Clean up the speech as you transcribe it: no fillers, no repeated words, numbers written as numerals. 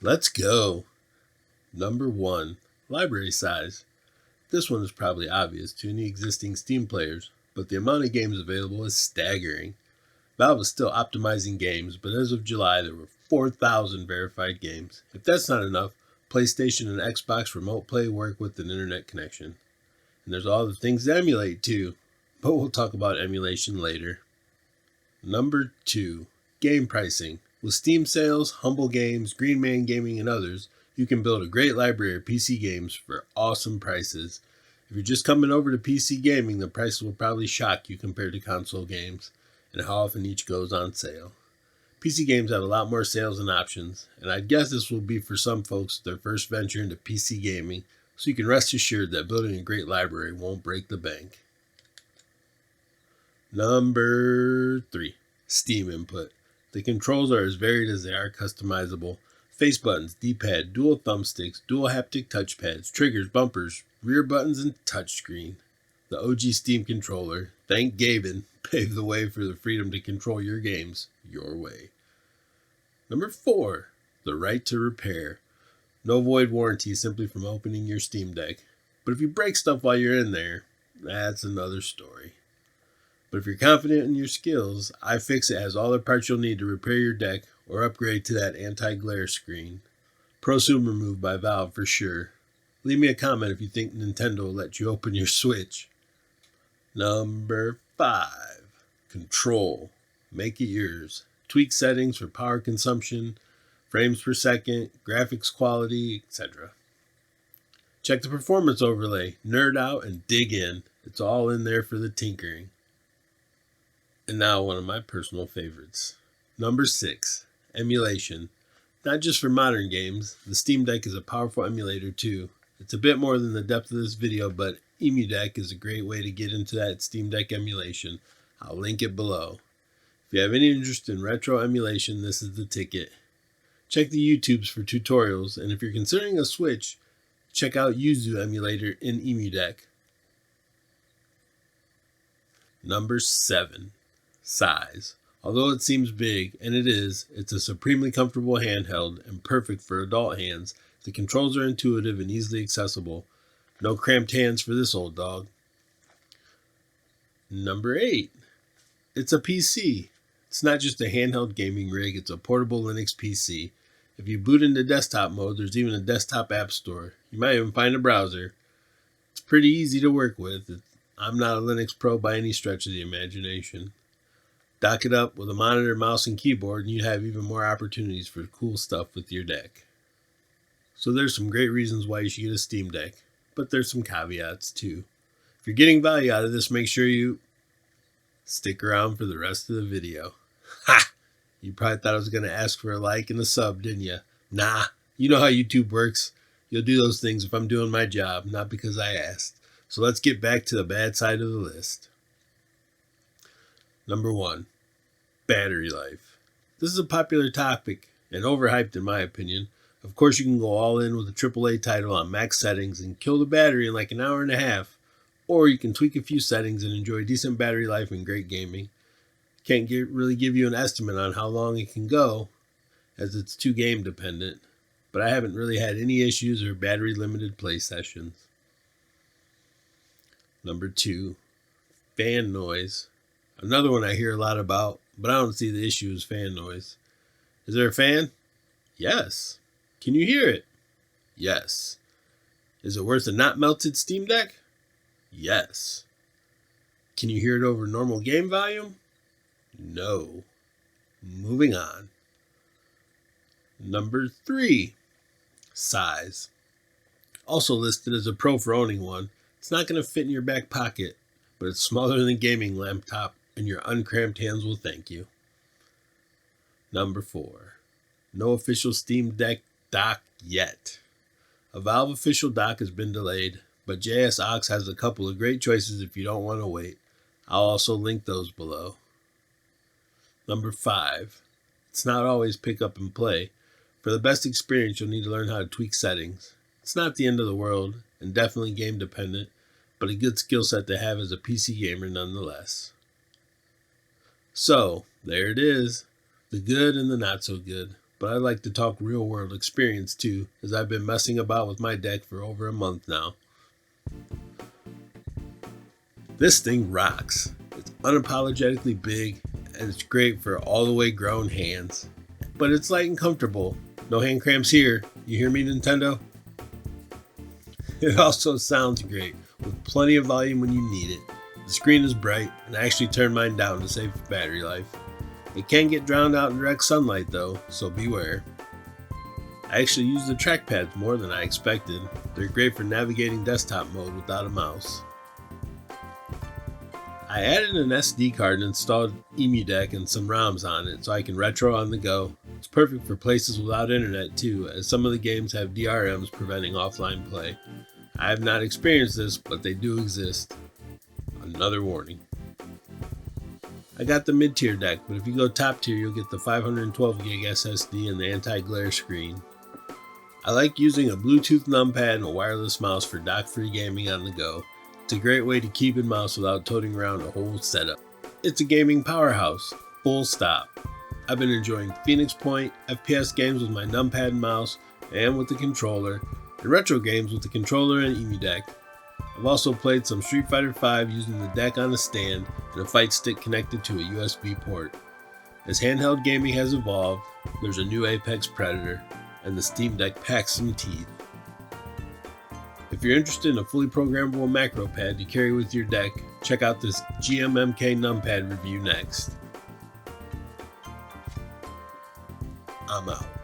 Let's go. Number 1. Library size. This one is probably obvious to any existing Steam players, but the amount of games available is staggering. Valve is still optimizing games, but as of July there were 4,000 verified games. If that's not enough, PlayStation and Xbox Remote Play work with an internet connection. And there's all the things to emulate too, but we'll talk about emulation later. Number 2. Game pricing. With Steam sales, Humble Games, Green Man Gaming, and others, you can build a great library of PC games for awesome prices. If you're just coming over to PC gaming, the prices will probably shock you compared to console games, and how often each goes on sale. PC games have a lot more sales and options, and I'd guess this will be for some folks their first venture into PC gaming, so you can rest assured that building a great library won't break the bank. Number 3. Steam input. The controls are as varied as they are customizable. Face buttons, D-pad, dual thumbsticks, dual haptic touchpads, triggers, bumpers, rear buttons, and touchscreen. The OG Steam controller, thank Gaben, paved the way for the freedom to control your games your way. Number 4. The right to repair. No void warranty simply from opening your Steam Deck. But if you break stuff while you're in there, that's another story. But if you're confident in your skills, iFixit has all the parts you'll need to repair your deck or upgrade to that anti-glare screen. Prosumer move by Valve for sure. Leave me a comment if you think Nintendo will let you open your Switch. Number 5. Control. Make it yours. Tweak settings for power consumption, frames per second, graphics quality, etc. Check the performance overlay, nerd out, and dig in. It's all in there for the tinkering. And now one of my personal favorites. Number 6. Emulation. Not just for modern games, the Steam Deck is a powerful emulator too. It's a bit more than the depth of this video, but EmuDeck is a great way to get into that Steam Deck emulation. I'll link it below. If you have any interest in retro emulation, this is the ticket. Check the YouTubes for tutorials, and if you're considering a Switch, check out Yuzu emulator in EmuDeck. Number 7. Size. Although it seems big, and it is, it's a supremely comfortable handheld and perfect for adult hands. The controls are intuitive and easily accessible. No cramped hands for this old dog. Number 8. It's a PC. It's not just a handheld gaming rig, it's a portable Linux PC. If you boot into desktop mode, there's even a desktop app store. You might even find a browser. It's pretty easy to work with. I'm not a Linux pro by any stretch of the imagination. Dock it up with a monitor, mouse, and keyboard, and you have even more opportunities for cool stuff with your deck. So there's some great reasons why you should get a Steam Deck, but there's some caveats too. If you're getting value out of this, make sure you stick around for the rest of the video. Ha! You probably thought I was going to ask for a like and a sub, didn't you? Nah, you know how YouTube works. You'll do those things if I'm doing my job, not because I asked. So let's get back to the bad side of the list. Number 1. Battery life. This is a popular topic and overhyped in my opinion. Of course, you can go all in with a AAA title on max settings and kill the battery in like an hour and a half, or you can tweak a few settings and enjoy decent battery life and great gaming. Can't really give you an estimate on how long it can go, as it's too game dependent, but I haven't really had any issues or battery limited play sessions. Number 2. Fan noise. Another one I hear a lot about, but I don't see the issue as fan noise. Is there a fan? Yes. Can you hear it? Yes. Is it worth a not melted Steam Deck? Yes. Can you hear it over normal game volume? No. Moving on. Number 3. Size. Also listed as a pro for owning one. It's not going to fit in your back pocket, but it's smaller than a gaming laptop, and your uncramped hands will thank you. Number 4. No official Steam Deck dock yet. A Valve official dock has been delayed, but JSaux has a couple of great choices if you don't want to wait. I'll also link those below. Number 5. It's not always pick up and play. For the best experience, you'll need to learn how to tweak settings. It's not the end of the world, and definitely game dependent, but a good skill set to have as a PC gamer nonetheless. So, there it is. The good and the not so good. but I like to talk real world experience too, as I've been messing about with my deck for over a month now. This thing rocks. It's unapologetically big, and it's great for all the way grown hands. But it's light and comfortable. No hand cramps here. You hear me, Nintendo? It also sounds great, with plenty of volume when you need it. The screen is bright, and I actually turned mine down to save battery life. It can get drowned out in direct sunlight though, so beware. I actually use the trackpads more than I expected. They're great for navigating desktop mode without a mouse. I added an SD card and installed EmuDeck and some ROMs on it so I can retro on the go. It's perfect for places without internet too, as some of the games have DRMs preventing offline play. I have not experienced this, but they do exist. Another warning. I got the mid-tier deck, but if you go top tier, you'll get the 512 gig SSD and the anti-glare screen. I like using a Bluetooth numpad and a wireless mouse for dock-free gaming on the go. It's a great way to keyboard mouse without toting around a whole setup. It's a gaming powerhouse, full stop. I've been enjoying Phoenix Point, FPS games with my numpad and mouse, and with the controller, and retro games with the controller and EmuDeck. I've also played some Street Fighter V using the deck on a stand and a fight stick connected to a USB port. As handheld gaming has evolved, there's a new Apex Predator, and the Steam Deck packs some teeth. If you're interested in a fully programmable macro pad to carry with your deck, check out this GMMK numpad review next. I'm out.